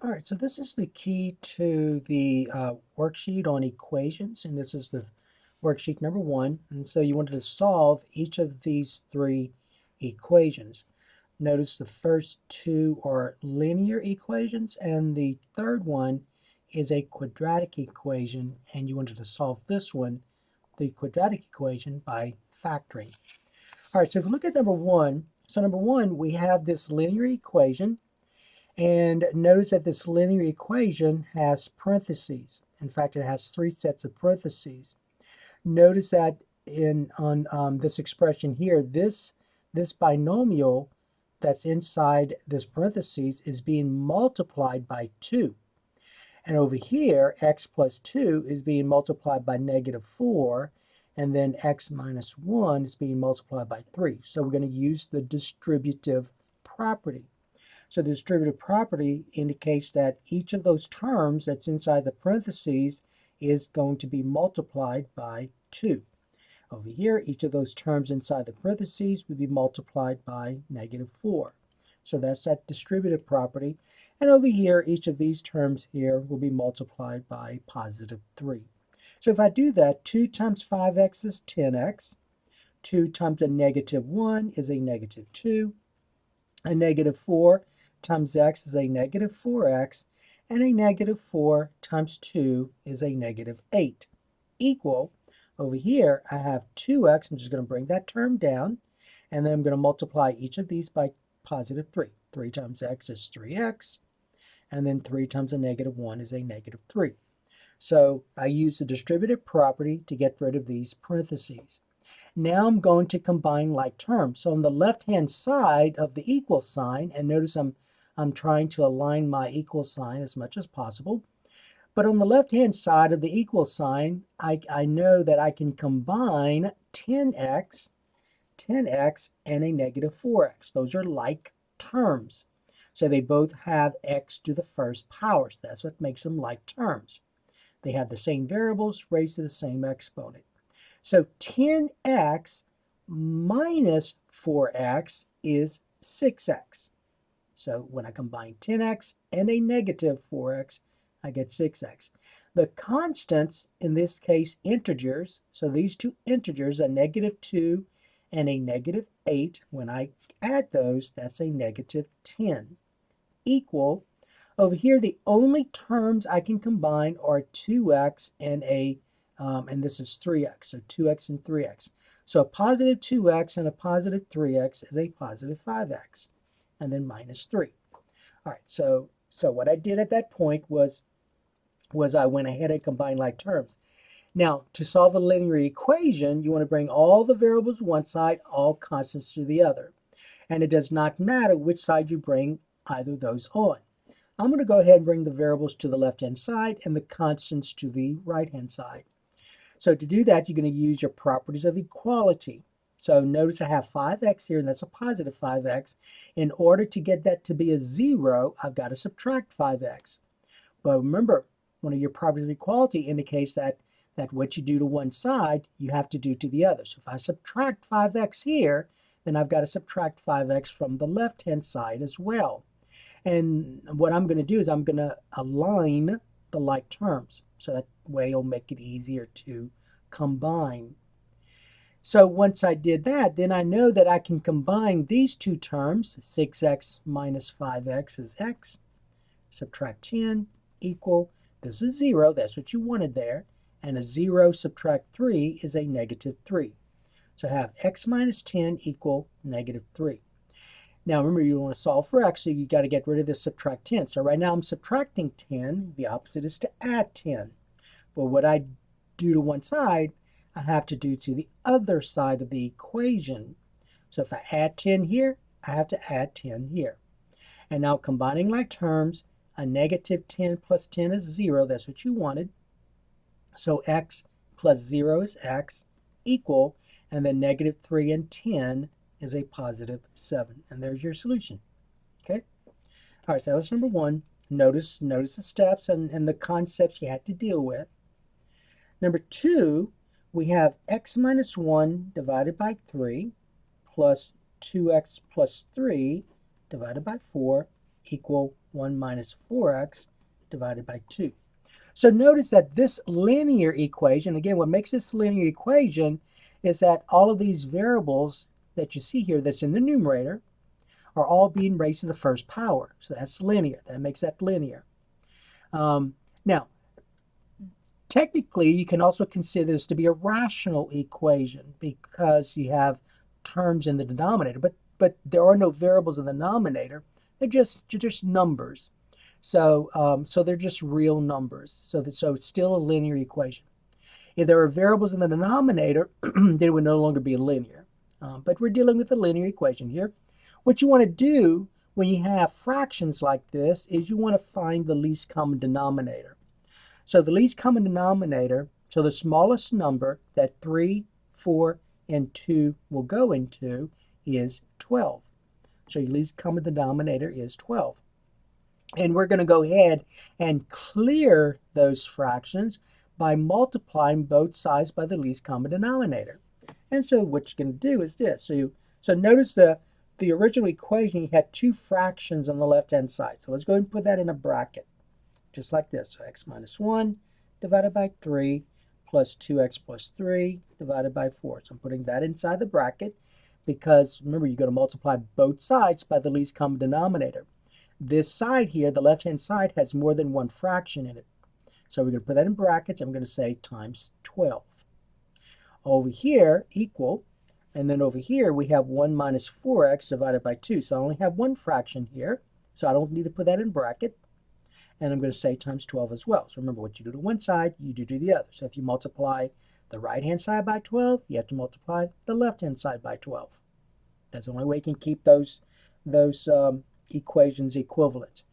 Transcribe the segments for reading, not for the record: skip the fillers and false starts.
All right, so this is the key to the worksheet on equations, and this is the worksheet number 1. And so you wanted to solve each of these three equations. Notice the first two are linear equations, and the third one is a quadratic equation, and you wanted to solve this one, the quadratic equation, by factoring. All right, so if we look at number 1, so number 1, we have this linear equation. And notice that this linear equation has parentheses. In fact, it has three sets of parentheses. Notice that on this expression here, this binomial that's inside this parentheses is being multiplied by 2. And over here, x plus 2 is being multiplied by -4, and then x minus 1 is being multiplied by 3. So we're going to use the distributive property. So the distributive property indicates that each of those terms that's inside the parentheses is going to be multiplied by 2. Over here, each of those terms inside the parentheses would be multiplied by -4. So that's that distributive property. And over here, each of these terms here will be multiplied by +3. So if I do that, 2 times 5x is 10x. 2 times a -1 is a -2. A -4 times x is a -4x, and a -4 times 2 is a -8. Equal, over here I have 2x, I'm just going to bring that term down, and then I'm going to multiply each of these by +3. 3 times x is 3x, and then 3 times a -1 is a -3. So I use the distributive property to get rid of these parentheses. Now I'm going to combine like terms. So on the left-hand side of the equal sign, and notice I'm trying to align my equal sign as much as possible. But on the left-hand side of the equal sign, I know that I can combine 10x, and a -4x. Those are like terms. So they both have x to the first power. So that's what makes them like terms. They have the same variables raised to the same exponent. So 10x minus 4x is 6x. So when I combine 10x and a -4x, I get 6x. The constants, in this case integers, so these two integers, a -2 and a -8, when I add those, that's a -10. Equal, over here the only terms I can combine are 2x and and this is 3x, so 2x and 3x. So a +2x and a +3x is a +5x, and then -3. All right, so what I did at that point was I went ahead and combined like terms. Now, to solve a linear equation, you want to bring all the variables to one side, all constants to the other. And it does not matter which side you bring either of those on. I'm going to go ahead and bring the variables to the left-hand side and the constants to the right-hand side. So to do that, you're going to use your properties of equality. So notice I have 5x here, and that's a +5x. In order to get that to be a 0, I've got to subtract 5x. But remember, one of your properties of equality indicates that what you do to one side, you have to do to the other. So if I subtract 5x here, then I've got to subtract 5x from the left-hand side as well. And what I'm going to do is I'm going to align the like terms. So that way it'll make it easier to combine. So once I did that, then I know that I can combine these two terms. 6x minus 5x is x. Subtract 10 equal, this is 0, that's what you wanted there. And a 0 subtract 3 is a -3. So I have x minus 10 equal -3. Now remember, you want to solve for x, so you got to get rid of this subtract 10. So right now I'm subtracting 10. The opposite is to add 10. But what I do to one side, I have to do to the other side of the equation. So if I add 10 here, I have to add 10 here. And now combining like terms, a -10 plus 10 is 0. That's what you wanted. So x plus 0 is x equal, and then -3 and 10 is a +7. And there's your solution. Okay? All right, so that was number 1. Notice the steps and the concepts you had to deal with. Number 2, we have x minus 1 divided by 3 plus 2x plus 3 divided by 4 equal 1 minus 4x divided by 2. So notice that this linear equation, again, what makes this linear equation is that all of these variables that you see here that's in the numerator are all being raised to the first power. So that's linear. That makes that linear. Now, technically, you can also consider this to be a rational equation because you have terms in the denominator, but there are no variables in the denominator. They're just numbers. So they're just real numbers. So it's still a linear equation. If there are variables in the denominator, then it would no longer be linear. But we're dealing with a linear equation here. What you want to do when you have fractions like this is you want to find the least common denominator. So the least common denominator, so the smallest number that 3, 4, and 2 will go into is 12. So your least common denominator is 12. And we're going to go ahead and clear those fractions by multiplying both sides by the least common denominator. And so what you're going to do is this. So notice the original equation, you had two fractions on the left-hand side. So let's go ahead and put that in a bracket, just like this. So x minus 1 divided by 3 plus 2x plus 3 divided by 4. So I'm putting that inside the bracket because, remember, you're going to multiply both sides by the least common denominator. This side here, the left-hand side, has more than one fraction in it. So we're going to put that in brackets. I'm going to say times 12. Over here, equal. And then over here, we have 1 minus 4x divided by 2. So I only have one fraction here. So I don't need to put that in bracket. And I'm going to say times 12 as well. So remember, what you do to one side, you do to the other. So if you multiply the right-hand side by 12, you have to multiply the left-hand side by 12. That's the only way you can keep those equations equivalent.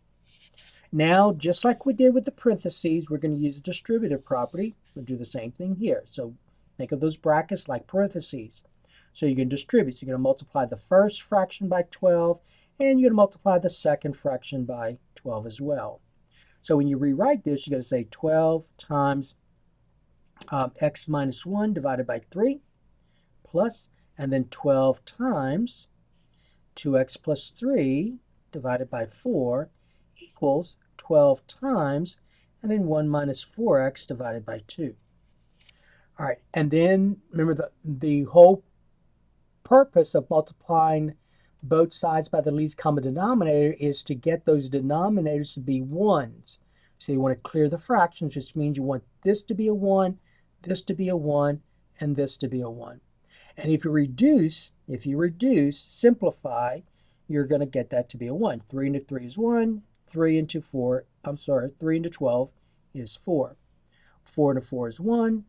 Now, just like we did with the parentheses, we're going to use the distributive property. We'll do the same thing here. So think of those brackets like parentheses. So you can distribute. So you're going to multiply the first fraction by 12, and you're going to multiply the second fraction by 12 as well. So when you rewrite this, you're going to say 12 times x minus 1 divided by 3 plus, and then 12 times 2x plus 3 divided by 4 equals 12 times, and then 1 minus 4x divided by 2. All right, and then remember the whole purpose of multiplying both sides by the least common denominator is to get those denominators to be ones. So you want to clear the fractions, which means you want this to be a 1, this to be a 1, and this to be a 1. And if you reduce, simplify, you're going to get that to be a 1. 3 into 3 is 1. 3 into 12 is 4. 4 into 4 is 1.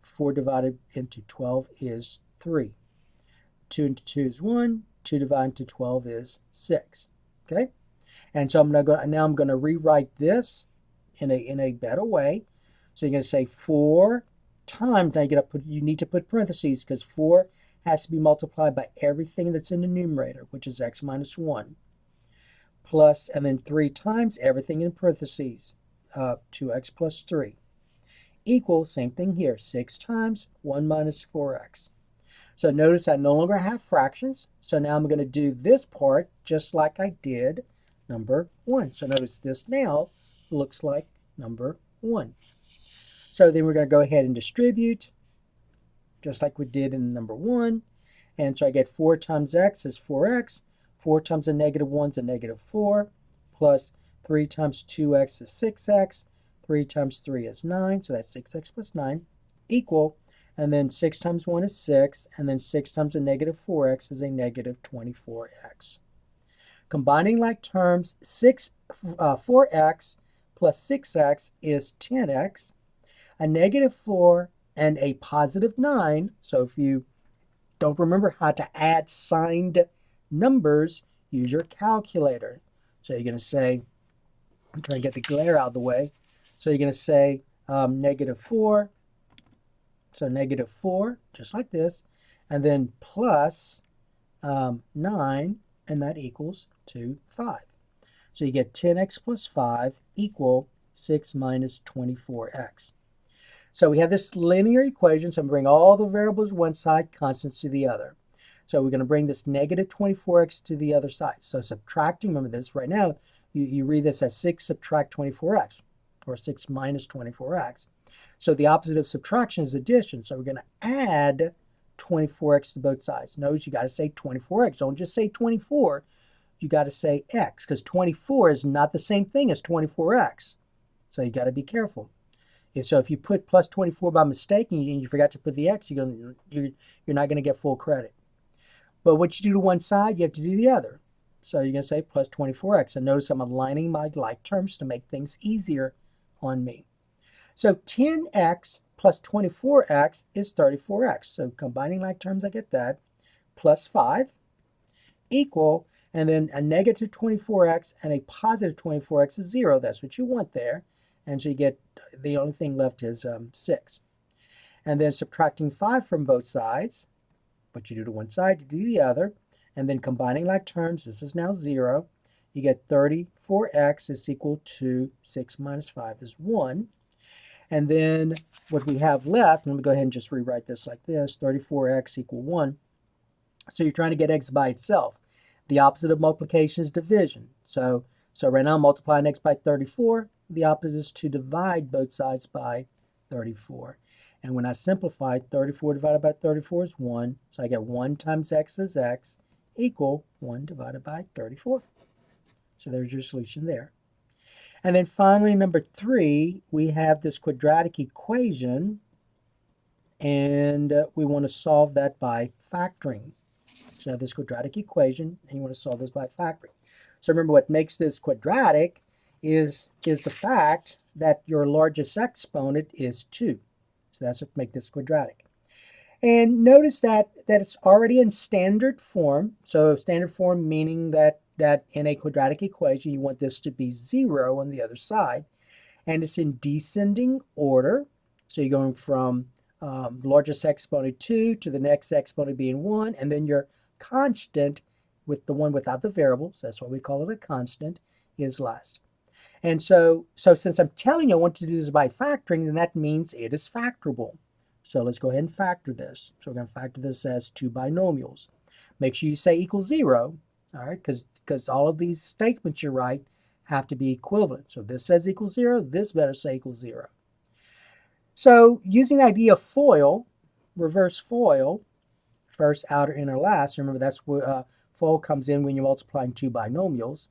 4 divided into 12 is 3. 2 into 2 is 1. 2 divided into 12 is 6. Okay? And so now I'm going to rewrite this in a better way. So you're going to say 4 times, now you need to put parentheses because 4 has to be multiplied by everything that's in the numerator, which is x minus 1. Plus, and then 3 times everything in parentheses, 2x plus 3. Equal, same thing here, 6 times 1 minus 4x. So notice I no longer have fractions. So now I'm going to do this part just like I did number 1. So notice this now looks like number 1. So then we're going to go ahead and distribute just like we did in number 1. And so I get 4 times x is 4x. 4 times a negative 1 is a negative 4. Plus 3 times 2x is 6x. 3 times 3 is 9. So that's 6x plus 9 equal. And then 6 times 1 is 6. And then 6 times a negative 4x is a negative 24x. Combining like terms, 4x plus 6x is 10x. A negative 4 and a positive 9. So if you don't remember how to add signed numbers, use your calculator. So you're going to say, I'm trying to get the glare out of the way. So you're going to say negative 4. So negative 4, just like this. And then plus 9, and that equals 5. So you get 10x plus 5 equal 6 minus 24x. So we have this linear equation, so I'm going to bring all the variables to one side, constants to the other. So we're going to bring this negative 24x to the other side. So subtracting, remember this right now, you read this as 6 subtract 24x, or 6 minus 24x. So the opposite of subtraction is addition. So we're going to add 24x to both sides. Notice you got to say 24x. Don't just say 24. You got to say x, because 24 is not the same thing as 24x. So you got to be careful. So if you put plus 24 by mistake and you forgot to put the x, you're not going to get full credit. But what you do to one side, you have to do the other. So you're going to say plus 24x. And notice I'm aligning my like terms to make things easier on me. So 10x plus 24x is 34x. So combining like terms, I get that. Plus 5 equal, and then a negative 24x and a positive 24x is 0. That's what you want there. And so you get, the only thing left is 6. And then subtracting 5 from both sides, what you do to one side, you do the other. And then combining like terms, this is now 0. You get 34x is equal to 6 minus 5 is 1. And then what we have left, let me go ahead and just rewrite this like this, 34x equal 1. So you're trying to get x by itself. The opposite of multiplication is division. So right now I'm multiplying x by 34. The opposite is to divide both sides by 34. And when I simplify, 34 divided by 34 is 1. So I get 1 times x is x equal 1 divided by 34. So there's your solution there. And then finally, number 3, we have this quadratic equation, and we want to solve that by factoring. So you have this quadratic equation, and you want to solve this by factoring. So remember, what makes this quadratic is the fact that your largest exponent is 2. So that's what makes this quadratic. And notice that it's already in standard form. So standard form meaning that in a quadratic equation, you want this to be 0 on the other side. And it's in descending order. So you're going from the largest exponent 2 to the next exponent being 1. And then your constant, with the one without the variables, that's why we call it a constant, is last. And so since I'm telling you I want to do this by factoring, then that means it is factorable. So let's go ahead and factor this. So we're going to factor this as 2 binomials. Make sure you say equals 0, all right, because all of these statements you write have to be equivalent. So this says equals 0, this better say equals 0. So using the idea of FOIL, reverse FOIL, first, outer, inner, last, remember that's where FOIL comes in when you're multiplying 2 binomials.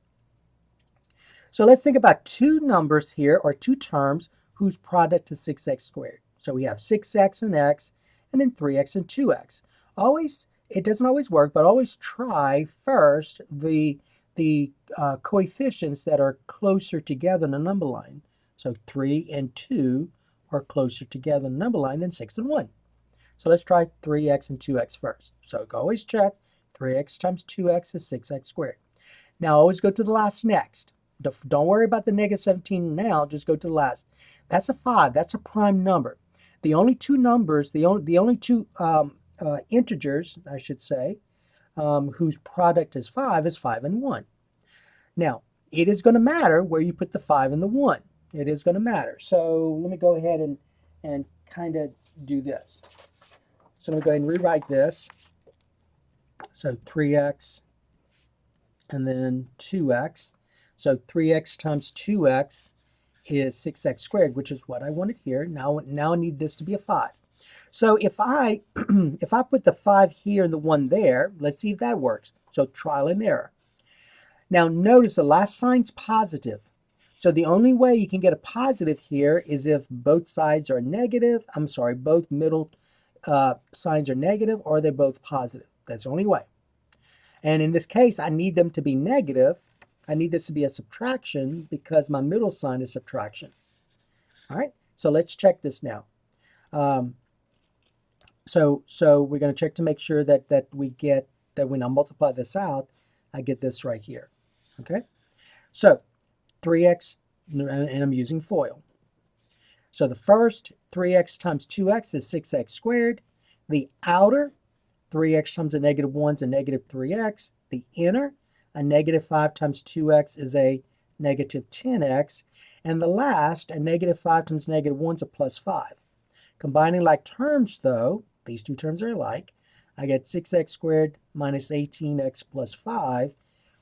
So let's think about 2 numbers here, or 2 terms, whose product is 6x squared. So we have 6x and x, and then 3x and 2x. Always, it doesn't always work, but always try first the coefficients that are closer together in the number line. So 3 and 2 are closer together in the number line than 6 and 1. So let's try 3x and 2x first. So always check 3x times 2x is 6x squared. Now always go to the last next. Don't worry about the negative 17 now, just go to the last. That's a 5, that's a prime number. The only 2 numbers, the only 2 integers, I should say, whose product is 5 and 1. Now, it is going to matter where you put the 5 and the 1. It is going to matter. So let me go ahead and kind of do this. So I'm going to go ahead and rewrite this. So 3x and then 2x. So 3x times 2x is 6x squared, which is what I wanted here. Now I need this to be a 5. So if I put the 5 here and the 1 there, let's see if that works. So trial and error. Now notice the last sign's positive. So the only way you can get a positive here is if both sides are negative. I'm sorry, both middle signs are negative, or they're both positive. That's the only way. And in this case, I need them to be negative. I need this to be a subtraction because my middle sign is subtraction. All right, so let's check this now. So we're going to check to make sure that we get, that when I multiply this out, I get this right here. Okay, so 3x, and I'm using FOIL. So the first 3x times 2x is 6x squared. The outer 3x times a negative 1 is a negative 3x. The inner, a negative 5 times 2x is a negative 10x. And the last, a negative 5 times negative 1 is a plus 5. Combining like terms, though, these 2 terms are alike. I get 6x squared minus 18x plus 5,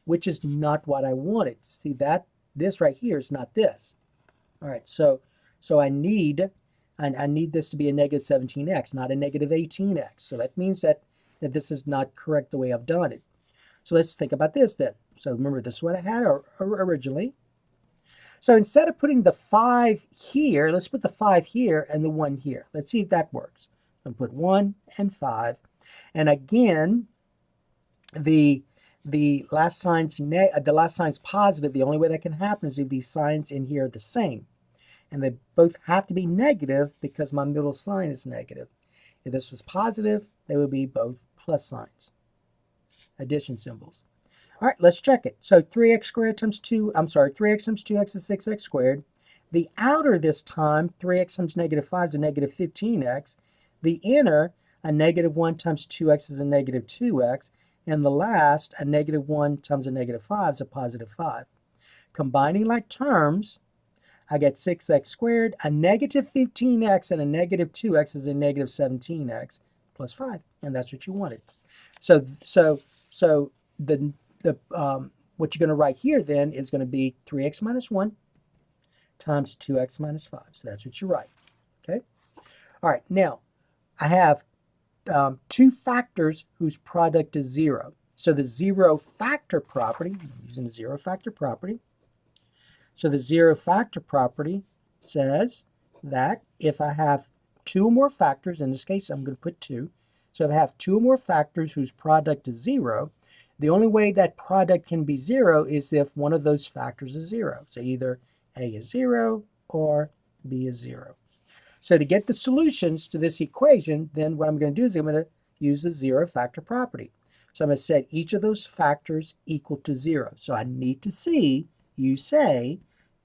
which is not what I wanted. See, that this right here is not this. All right, so I need this to be a negative 17x, not a negative 18x. So that means that this is not correct the way I've done it. So let's think about this then. So remember, this is what I had originally. So instead of putting the 5 here, let's put the 5 here and the 1 here. Let's see if that works. I'm going to put 1 and 5. And again, the last sign's positive. The only way that can happen is if these signs in here are the same. And they both have to be negative because my middle sign is negative. If this was positive, they would be both plus signs, addition symbols. All right, let's check it. So 3x squared times 3x times 2x is 6x squared. The outer this time, 3x times negative 5 is a negative 15x. The inner, a negative 1 times 2x is a negative 2x. And the last, a negative 1 times a negative 5 is a positive 5. Combining like terms, I get 6x squared, a negative 15x, and a negative 2x is a negative 17x plus 5. And that's what you wanted. So the what you're going to write here then is going to be 3x minus 1 times 2x minus 5. So that's what you write. Okay. All right. Now, I have two factors whose product is 0. So the zero factor property, I'm using the zero factor property. So the zero factor property says that if I have two or more factors, in this case I'm going to put 2. So if I have 2 or more factors whose product is 0, the only way that product can be 0 is if one of those factors is 0. So either A is 0 or B is 0. So to get the solutions to this equation, then what I'm going to do is I'm going to use the zero factor property. So I'm going to set each of those factors equal to 0. So I need to see you say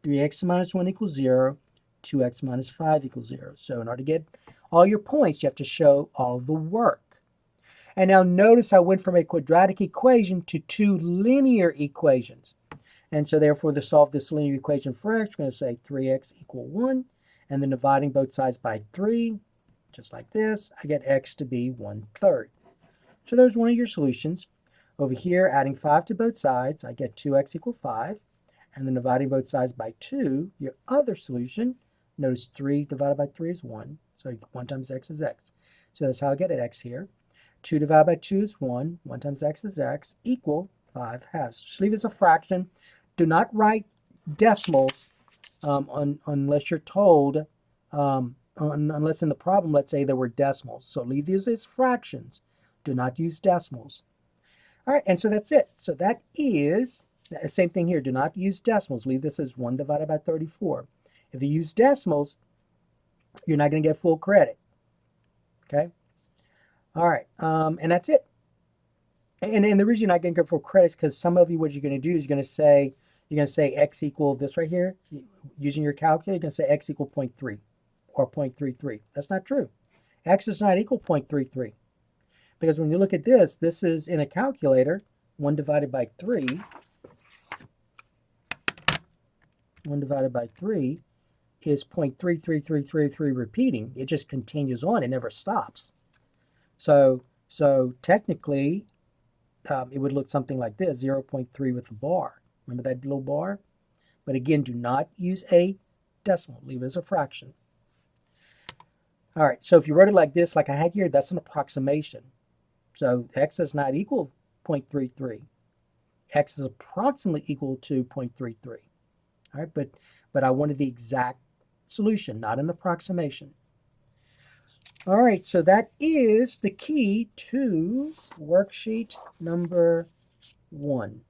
3x minus 1 equals 0, 2x minus 5 equals 0. So in order to get all your points, you have to show all of the work. And now notice I went from a quadratic equation to 2 linear equations. And so therefore, to solve this linear equation for x, we're going to say 3x equal 1, and then dividing both sides by 3, just like this, I get x to be 1/3. So there's one of your solutions. Over here, adding 5 to both sides, I get 2x equal 5. And then dividing both sides by 2, your other solution, notice 3 divided by 3 is 1. So 1 times x is x. So that's how I get an x here. 2 divided by 2 is 1. 1 times x is x, equal 5 halves. Just leave it as a fraction. Do not write decimals unless you're told, unless in the problem, let's say there were decimals. So leave these as fractions. Do not use decimals. All right, and so that's it. So that is the same thing here. Do not use decimals. Leave this as 1 divided by 34. If you use decimals, you're not going to get full credit. Okay? All right, and that's it. And the reason you're not going to get full credit is because some of you, what you're going to do is you're going to say x equal this right here. Using your calculator, you're going to say x equal 0.3 or 0.33. That's not true. X is not equal 0.33. Because when you look at this, this is in a calculator, 1 divided by 3. 1 divided by 3 is 0.33333 repeating. It just continues on. It never stops. So technically, it would look something like this, 0.3 with a bar. Remember that little bar? But again, do not use a decimal. Leave it as a fraction. All right, so if you wrote it like this, like I had here, that's an approximation. So x is not equal 0.33. X is approximately equal to 0.33. All right, but I wanted the exact solution, not an approximation. All right, so that is the key to worksheet number 1.